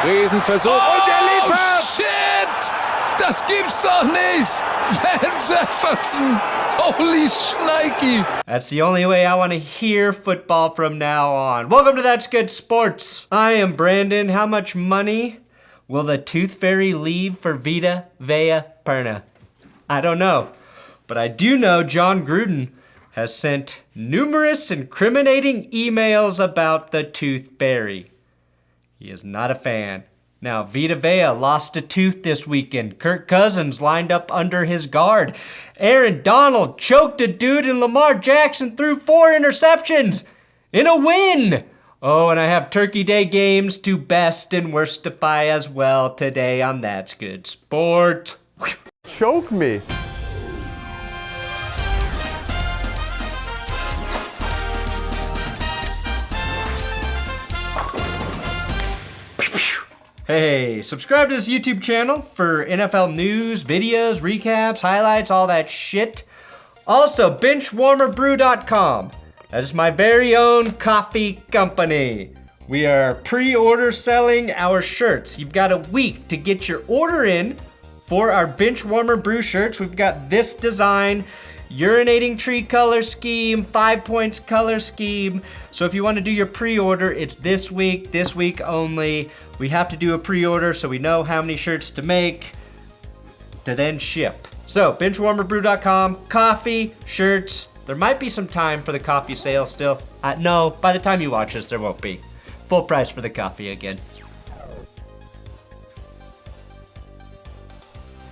Riesenversuch und liefert! Shit! Das gibt's doch nicht! Van Jefferson! Holy shnikey! That's the only way I want to hear football from now on. Welcome to That's Good Sports. I am Brandon. How much money will the Tooth Fairy leave for Vita Vea Perna? I don't know, but I do know John Gruden has sent numerous incriminating emails about the Tooth Fairy. He is not a fan. Now, Vita Vea lost a tooth this weekend. Kirk Cousins lined up under his guard. Aaron Donald choked a dude, and Lamar Jackson threw 4 interceptions in a win. Oh, and I have Turkey Day games to best and worstify as well today on That's Good Sport. Choke me. Hey, subscribe to this YouTube channel for NFL news, videos, recaps, highlights, all that shit. Also, BenchwarmerBrew.com. That is my very own coffee company. We are pre-order selling our shirts. You've got a week to get your order in for our Benchwarmer Brew shirts. We've got this design, urinating tree color scheme, 5 points color scheme. So if you want to do your pre-order, it's this week only. We have to do a pre-order so we know how many shirts to make to then ship. So benchwarmerbrew.com, coffee, shirts. There might be some time for the coffee sale still. No, by the time you watch this, there won't be. Full price for the coffee again.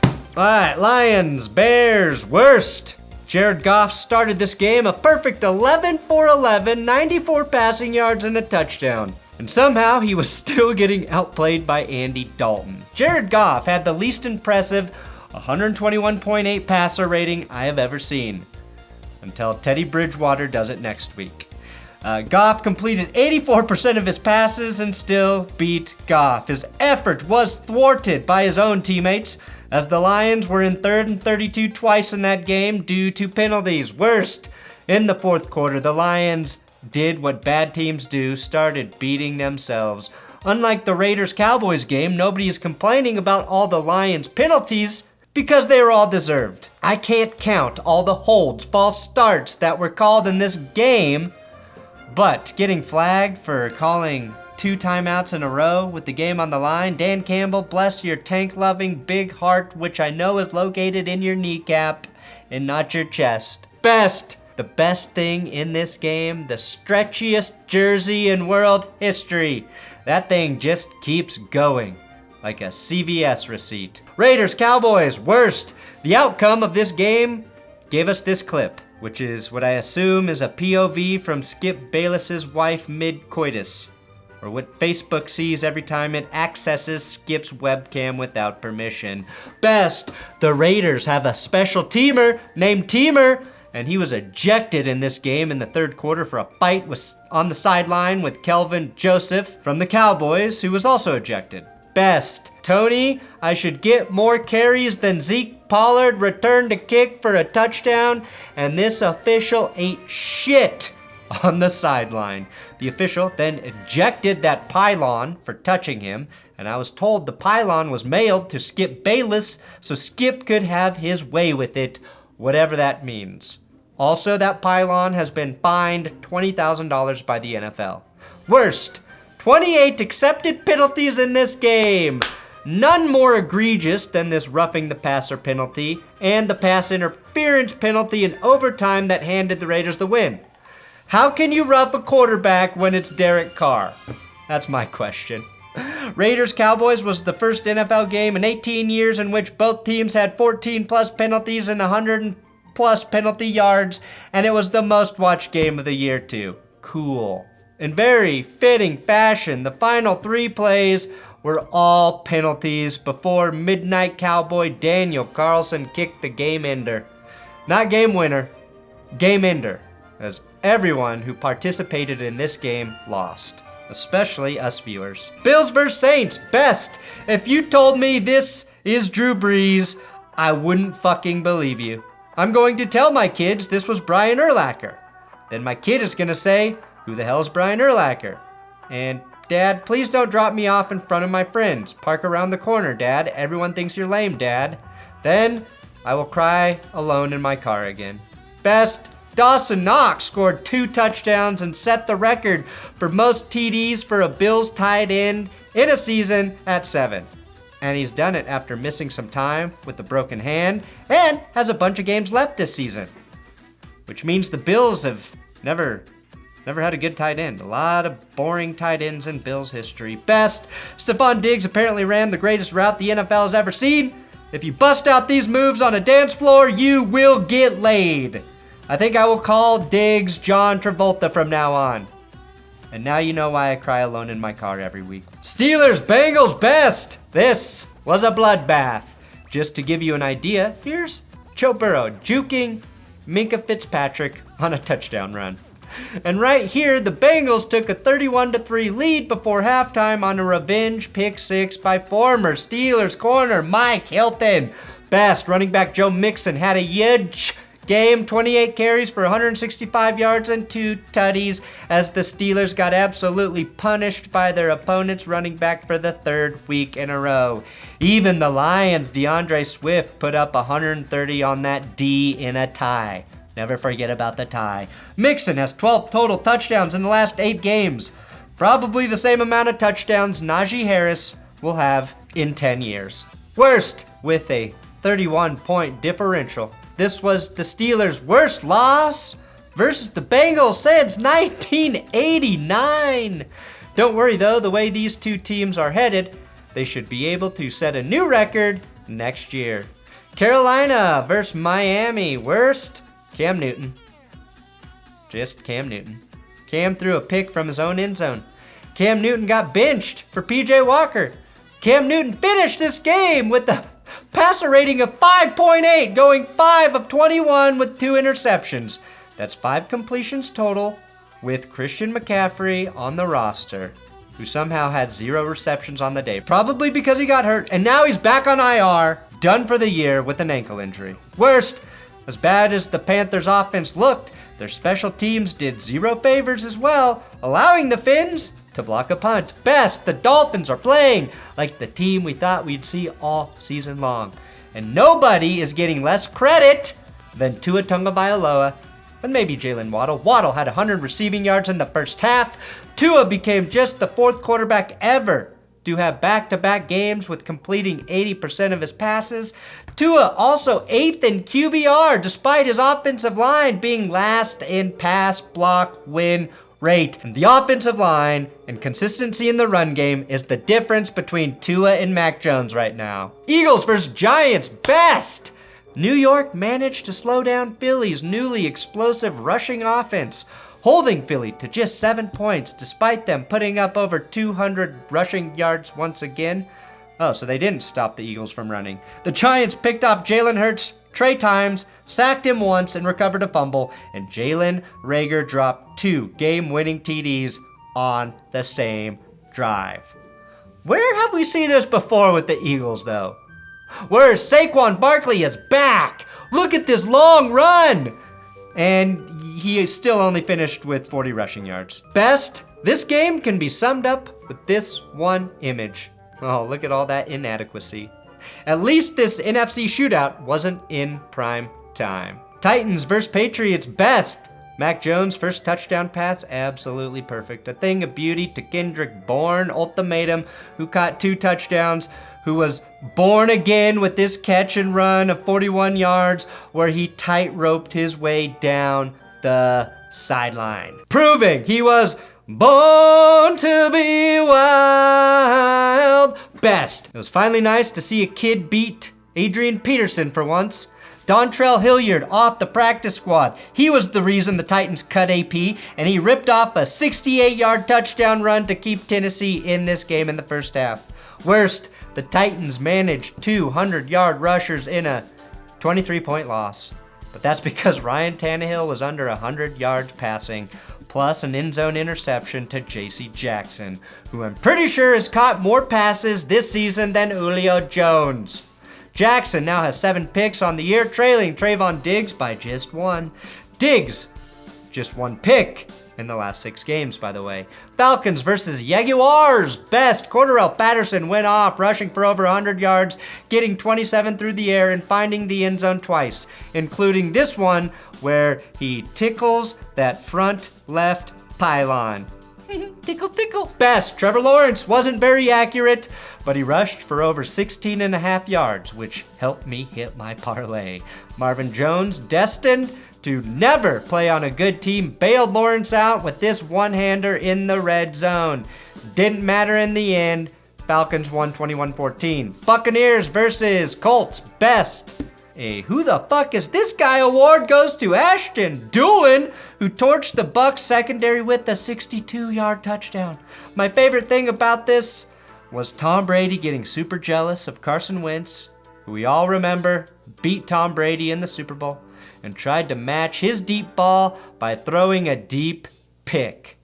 All right, Lions, Bears, worst. Jared Goff started this game a perfect 11 for 11, 94 passing yards and a touchdown. And somehow he was still getting outplayed by Andy Dalton. Jared Goff had the least impressive 121.8 passer rating I have ever seen. Until Teddy Bridgewater does it next week. Goff completed 84% of his passes and still beat Goff. His effort was thwarted by his own teammates, as the Lions were in 3rd and 32 twice in that game due to penalties. Worst, in the fourth quarter, the Lions did what bad teams do, started beating themselves. Unlike the Raiders-Cowboys game, nobody is complaining about all the Lions penalties because they were all deserved. I can't count all the holds, false starts that were called in this game, but getting flagged for calling 2 timeouts in a row with the game on the line. Dan Campbell, bless your tank-loving big heart, which I know is located in your kneecap and not your chest. The best thing in this game, the stretchiest jersey in world history. That thing just keeps going like a CVS receipt. Raiders, Cowboys, worst. The outcome of this game gave us this clip, which is what I assume is a POV from Skip Bayless's wife mid-coitus, or what Facebook sees every time it accesses Skip's webcam without permission. Best, the Raiders have a special teamer named Teamer, and he was ejected in this game in the third quarter for a fight on the sideline with Kelvin Joseph from the Cowboys, who was also ejected. Best, Tony, I should get more carries than Zeke Pollard returned a kick for a touchdown, and this official ate shit on the sideline. The official then ejected that pylon for touching him, and I was told the pylon was mailed to Skip Bayless so Skip could have his way with it, whatever that means. Also, that pylon has been fined $20,000 by the NFL. Worst, 28 accepted penalties in this game. None more egregious than this roughing the passer penalty and the pass interference penalty in overtime that handed the Raiders the win. How can you rough a quarterback when it's Derek Carr? That's my question. Raiders-Cowboys was the first NFL game in 18 years in which both teams had 14 plus penalties and 100 plus penalty yards, and it was the most watched game of the year too. Cool. In very fitting fashion, the final 3 plays were all penalties before Midnight Cowboy Daniel Carlson kicked the game ender. Not game winner, game ender, as everyone who participated in this game lost, especially us viewers. Bills vs. Saints, best. If you told me this is Drew Brees, I wouldn't fucking believe you. I'm going to tell my kids this was Brian Urlacher. Then my kid is gonna say, who the hell is Brian Urlacher? And Dad, please don't drop me off in front of my friends. Park around the corner, Dad. Everyone thinks you're lame, Dad. Then I will cry alone in my car again. Best, Dawson Knox scored 2 touchdowns and set the record for most TDs for a Bills tight end in a season at 7. And he's done it after missing some time with a broken hand and has a bunch of games left this season. Which means the Bills have never had a good tight end. A lot of boring tight ends in Bills history. Best, Stephon Diggs apparently ran the greatest route the NFL has ever seen. If you bust out these moves on a dance floor, you will get laid. I think I will call Diggs John Travolta from now on. And now you know why I cry alone in my car every week. Steelers, Bengals, best. This was a bloodbath. Just to give you an idea, here's Joe Burrow juking Minkah Fitzpatrick on a touchdown run. And right here, the Bengals took a 31-3 lead before halftime on a revenge pick 6 by former Steelers corner Mike Hilton. Best, running back Joe Mixon had a huge game, 28 carries for 165 yards and 2 tutties as the Steelers got absolutely punished by their opponent's running back for the 3rd week in a row. Even the Lions' DeAndre Swift put up 130 on that D in a tie. Never forget about the tie. Mixon has 12 total touchdowns in the last 8 games. Probably the same amount of touchdowns Najee Harris will have in 10 years. Worst, with a 31-point differential. This was the Steelers' worst loss versus the Bengals since 1989. Don't worry though, the way these two teams are headed, they should be able to set a new record next year. Carolina versus Miami. Worst, Cam Newton. Just Cam Newton. Cam threw a pick from his own end zone. Cam Newton got benched for PJ Walker. Cam Newton finished this game with the passer rating of 5.8, going 5 of 21 with 2 interceptions. That's 5 completions total with Christian McCaffrey on the roster, who somehow had 0 receptions on the day, probably because he got hurt, and now he's back on IR, done for the year with an ankle injury. Worst, as bad as the Panthers offense looked, their special teams did 0 favors as well, allowing the Finns to block a punt. Best, the Dolphins are playing like the team we thought we'd see all season long. And nobody is getting less credit than Tua Tagovailoa and maybe Jalen Waddle. Waddle had 100 receiving yards in the first half. Tua became just the 4th quarterback ever to have back-to-back games with completing 80% of his passes. Tua also 8th in QBR despite his offensive line being last in pass block win rate. And the offensive line and consistency in the run game is the difference between Tua and Mac Jones right now. Eagles versus Giants, best. New York managed to slow down Philly's newly explosive rushing offense, holding Philly to just 7 points despite them putting up over 200 rushing yards once again. Oh, so they didn't stop the Eagles from running. The Giants picked off Jalen Hurts 3 times, sacked him once and recovered a fumble, and Jalen Reagor dropped 2 game-winning TDs on the same drive. Where have we seen this before with the Eagles, though? Where Saquon Barkley is back. Look at this long run. And he still only finished with 40 rushing yards. Best, this game can be summed up with this one image. Oh, look at all that inadequacy. At least this NFC shootout wasn't in prime time. Titans versus Patriots, best. Mac Jones' first touchdown pass, absolutely perfect. A thing of beauty to Kendrick Bourne, ultimatum, who caught 2 touchdowns, who was born again with this catch and run of 41 yards where he tight-roped his way down the sideline, proving he was born to be wild. Best. It was finally nice to see a kid beat Adrian Peterson for once. Dontrell Hilliard off the practice squad. He was the reason the Titans cut AP, and he ripped off a 68-yard touchdown run to keep Tennessee in this game in the first half. Worst, the Titans managed 200-yard rushers in a 23-point loss. But that's because Ryan Tannehill was under 100 yards passing, plus an end zone interception to J.C. Jackson, who I'm pretty sure has caught more passes this season than Julio Jones. Jackson now has 7 picks on the year, trailing Trayvon Diggs by just 1. Diggs, just 1 pick, in the last 6 games, by the way. Falcons versus Jaguars. Best. Cordarrelle Patterson went off, rushing for over 100 yards, getting 27 through the air, and finding the end zone twice, including this one where he tickles that front left pylon. Tickle, tickle. Best. Trevor Lawrence wasn't very accurate, but he rushed for over 16 and a half yards, which helped me hit my parlay. Marvin Jones, destined to never play on a good team, bailed Lawrence out with this one-hander in the red zone. Didn't matter in the end. Falcons won 21-14. Buccaneers versus Colts. Best. A who the fuck is this guy award goes to Ashton Dulin, who torched the Bucs secondary with a 62-yard touchdown. My favorite thing about this was Tom Brady getting super jealous of Carson Wentz, who we all remember beat Tom Brady in the Super Bowl, and tried to match his deep ball by throwing a deep pick.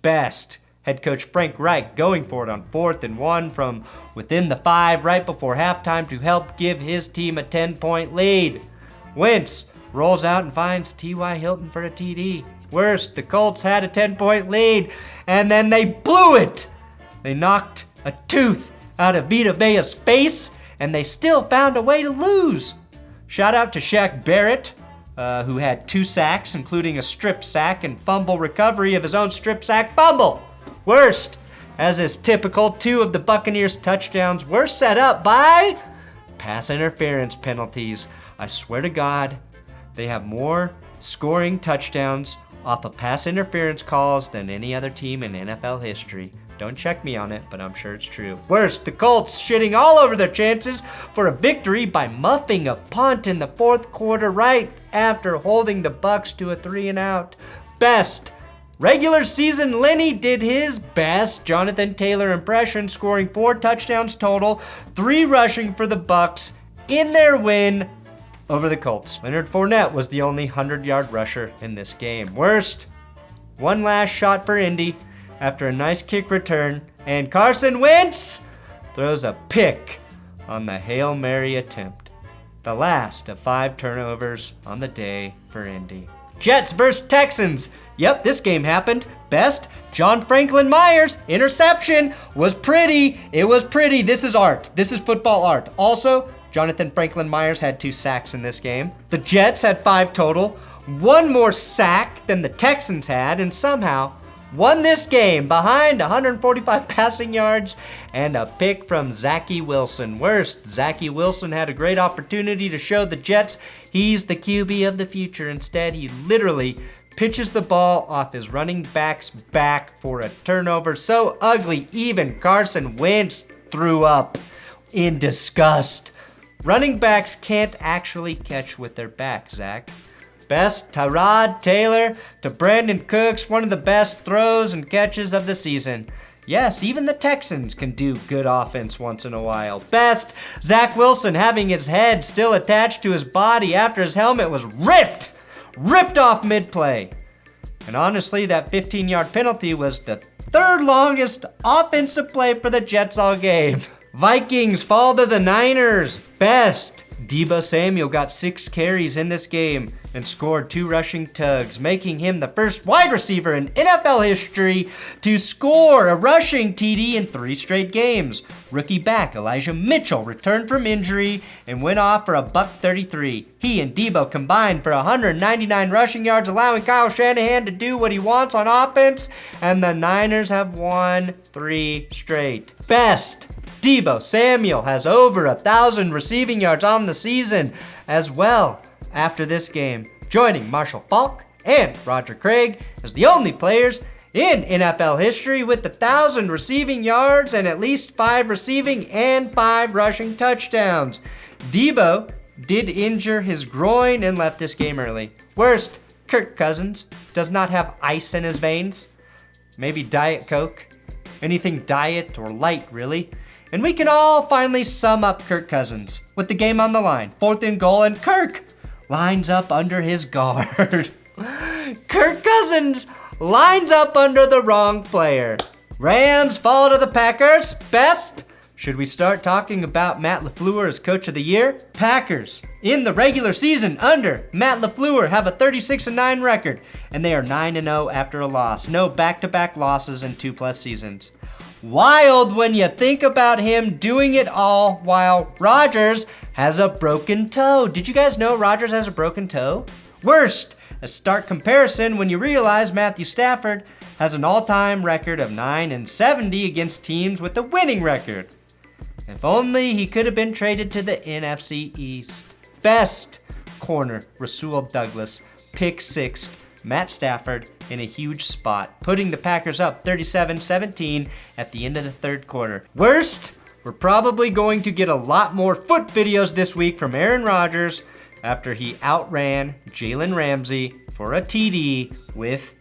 Best. Head coach Frank Reich going for it on 4th and 1 from within the 5 right before halftime to help give his team a 10-point lead. Wentz rolls out and finds T.Y. Hilton for a TD. Worst, the Colts had a 10-point lead, and then they blew it. They knocked a tooth out of Vita Vea's face, and they still found a way to lose. Shout out to Shaq Barrett, who had 2 sacks, including a strip sack and fumble recovery of his own strip sack fumble. Worst, as is typical, 2 of the Buccaneers' touchdowns were set up by pass interference penalties. I swear to God, they have more scoring touchdowns off of pass interference calls than any other team in NFL history. Don't check me on it, but I'm sure it's true. Worst, the Colts shitting all over their chances for a victory by muffing a punt in the 4th quarter right after holding the Bucs to a 3-and-out. Best, regular season Lenny did his best Jonathan Taylor impression, scoring 4 touchdowns total, 3 rushing for the Bucs in their win over the Colts. Leonard Fournette was the only 100-yard rusher in this game. Worst, one last shot for Indy after a nice kick return, and Carson Wentz throws a pick on the Hail Mary attempt. The last of 5 turnovers on the day for Indy. Jets versus Texans. Yep, this game happened. Best, John Franklin Myers, interception, was pretty. It was pretty. This is art. This is football art. Also, Jonathan Franklin Myers had 2 sacks in this game. The Jets had 5 total, 1 more sack than the Texans had, and somehow won this game behind 145 passing yards and a pick from Zachy Wilson. Worst, Zachy Wilson had a great opportunity to show the Jets he's the QB of the future. Instead, he literally pitches the ball off his running back's back for a turnover so ugly even Carson Wentz threw up in disgust. Running backs can't actually catch with their back, Zach. Best, Tyrod Taylor to Brandon Cooks, one of the best throws and catches of the season. Yes, even the Texans can do good offense once in a while. Best, Zach Wilson having his head still attached to his body after his helmet was ripped off mid-play. And honestly, that 15-yard penalty was the 3rd longest offensive play for the Jets all game. Vikings fall to the Niners. Best, Deebo Samuel got 6 carries in this game and scored 2 rushing tugs, making him the first wide receiver in NFL history to score a rushing TD in 3 straight games. Rookie back Elijah Mitchell returned from injury and went off for a $133. He and Deebo combined for 199 rushing yards, allowing Kyle Shanahan to do what he wants on offense, and the Niners have won 3 straight. Best, Deebo Samuel has over 1,000 receiving yards on the season as well after this game, joining Marshall Faulk and Roger Craig as the only players in NFL history with 1,000 receiving yards and at least 5 receiving and 5 rushing touchdowns. Deebo did injure his groin and left this game early. Worst, Kirk Cousins does not have ice in his veins. Maybe Diet Coke. Anything diet or light, really. And we can all finally sum up Kirk Cousins with the game on the line. 4th and goal, and Kirk lines up under his guard. Kirk Cousins lines up under the wrong player. Rams fall to the Packers. Best, Should we start talking about Matt LaFleur as Coach of the Year? Packers, in the regular season under Matt LaFleur, have a 36-9 record, and they are 9-0 after a loss. No back-to-back losses in 2+ seasons. Wild when you think about him doing it all while Rodgers has a broken toe. Did you guys know Rodgers has a broken toe? Worst, a stark comparison when you realize Matthew Stafford has an all-time record of 9-70 against teams with a winning record. If only he could have been traded to the NFC East. Best corner, Rasul Douglas, pick sixth, Matt Stafford in a huge spot, putting the Packers up 37-17 at the end of the third quarter. Worst, we're probably going to get a lot more foot videos this week from Aaron Rodgers after he outran Jalen Ramsey for a TD with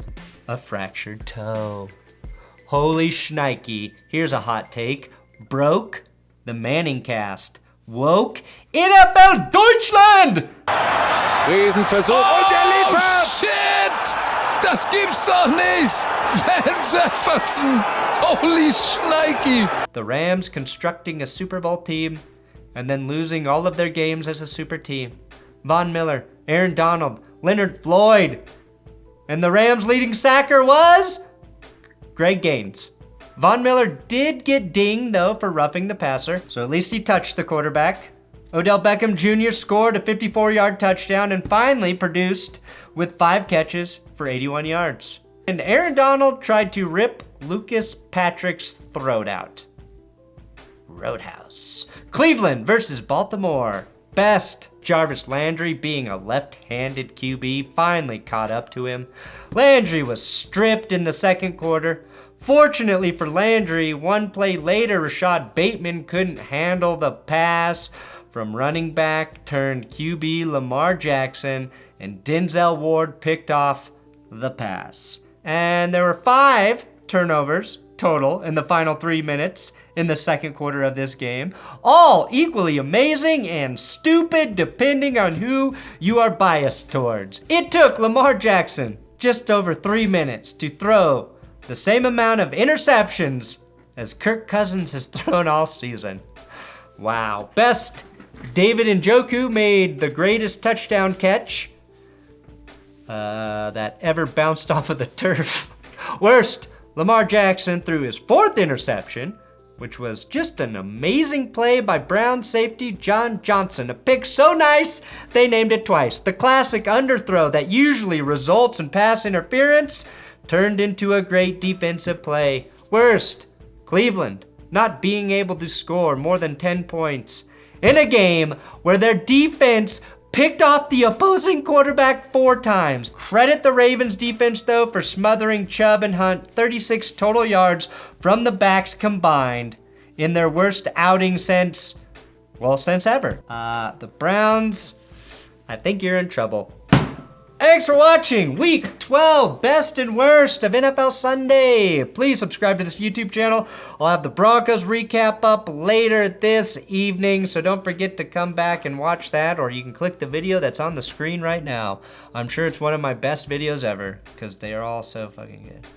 a fractured toe. Holy shnikey, here's a hot take. Broke the Manning cast. Woke NFL Deutschland! Riesenversuch und er liefert! Shit! Das gibt's doch nicht! Van Jefferson! Holy shnikey! The Rams constructing a Super Bowl team and then losing all of their games as a super team. Von Miller, Aaron Donald, Leonard Floyd. And the Rams' leading sacker was Greg Gaines. Von Miller did get dinged, though, for roughing the passer, so at least he touched the quarterback. Odell Beckham Jr. scored a 54-yard touchdown and finally produced with 5 catches for 81 yards. And Aaron Donald tried to rip Lucas Patrick's throat out. Roadhouse. Cleveland versus Baltimore. Best. Jarvis Landry, being a left-handed QB, finally caught up to him. Landry was stripped in the second quarter. Fortunately for Landry, one play later, Rashad Bateman couldn't handle the pass from running back turned QB Lamar Jackson, and Denzel Ward picked off the pass. And there were 5 turnovers total in the final 3 minutes in the second quarter of this game, all equally amazing and stupid depending on who you are biased towards. It took Lamar Jackson just over 3 minutes to throw the same amount of interceptions as Kirk Cousins has thrown all season. Wow. Best, David Njoku made the greatest touchdown catch that ever bounced off of the turf. Worst, Lamar Jackson threw his 4th interception, which was just an amazing play by Brown safety John Johnson. A pick so nice, they named it twice. The classic underthrow that usually results in pass interference turned into a great defensive play. Worst, Cleveland not being able to score more than 10 points in a game where their defense picked off the opposing quarterback 4 times. Credit the Ravens defense, though, for smothering Chubb and Hunt 36 total yards from the backs combined in their worst outing since ever. The Browns, I think you're in trouble. Thanks for watching Week 12 Best and Worst of NFL Sunday. Please subscribe to this YouTube channel. I'll have the Broncos recap up later this evening, so don't forget to come back and watch that, or you can click the video that's on the screen right now. I'm sure it's one of my best videos ever, because they are all so fucking good.